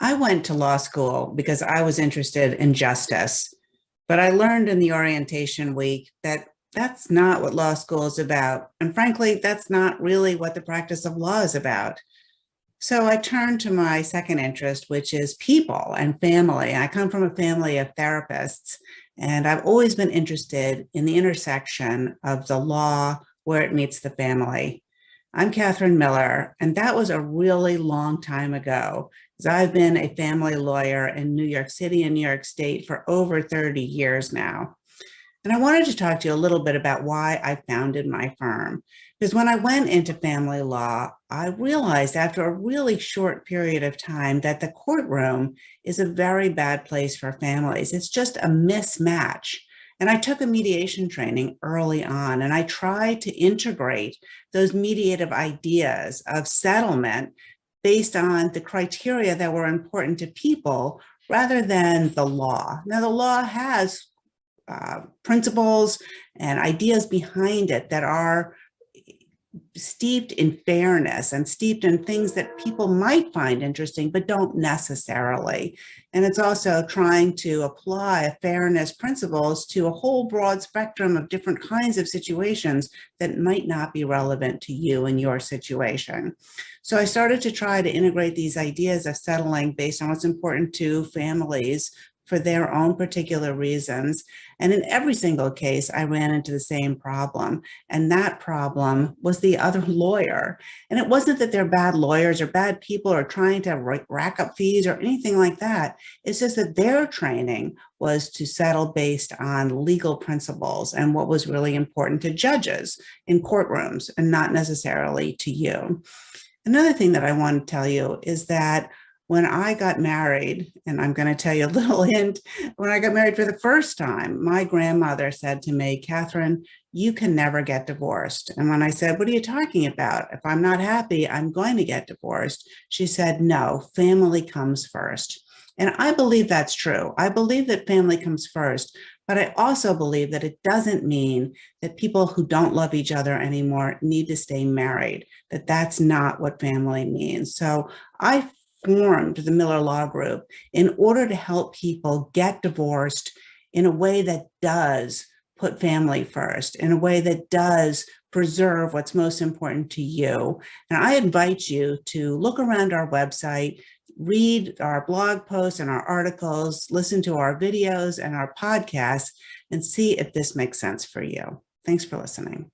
I went to law school because I was interested in justice, but I learned in the orientation week that that's not what law school is about. And frankly, that's not really what the practice of law is about. So I turned to my second interest, which is people and family. I come from a family of therapists, and I've always been interested in the intersection of the law where it meets the family. I'm Katherine Miller, and that was a really long time ago, because I've been a family lawyer in New York City and New York State for over 30 years now. And I wanted to talk to you a little bit about why I founded my firm. Because when I went into family law, I realized after a really short period of time that the courtroom is a very bad place for families. It's just a mismatch. And I took a mediation training early on, and I tried to integrate those mediative ideas of settlement based on the criteria that were important to people rather than the law. Now, the law has principles and ideas behind it that are steeped in fairness and steeped in things that people might find interesting, but don't necessarily. And it's also trying to apply fairness principles to a whole broad spectrum of different kinds of situations that might not be relevant to you and your situation. So I started to try to integrate these ideas of settling based on what's important to families for their own particular reasons. And in every single case, I ran into the same problem. And that problem was the other lawyer. And it wasn't that they're bad lawyers or bad people or trying to rack up fees or anything like that. It's just that their training was to settle based on legal principles and what was really important to judges in courtrooms and not necessarily to you. Another thing that I want to tell you is that when I got married, and I'm going to tell you a little hint, when I got married for the first time, my grandmother said to me, Katherine, you can never get divorced. And when I said, what are you talking about? If I'm not happy, I'm going to get divorced. She said, no, family comes first. And I believe that's true. I believe that family comes first, but I also believe that it doesn't mean that people who don't love each other anymore need to stay married, that that's not what family means. So I formed the Miller Law Group in order to help people get divorced in a way that does put family first, in a way that does preserve what's most important to you. And I invite you to look around our website, read our blog posts and our articles, listen to our videos and our podcasts, and see if this makes sense for you. Thanks for listening.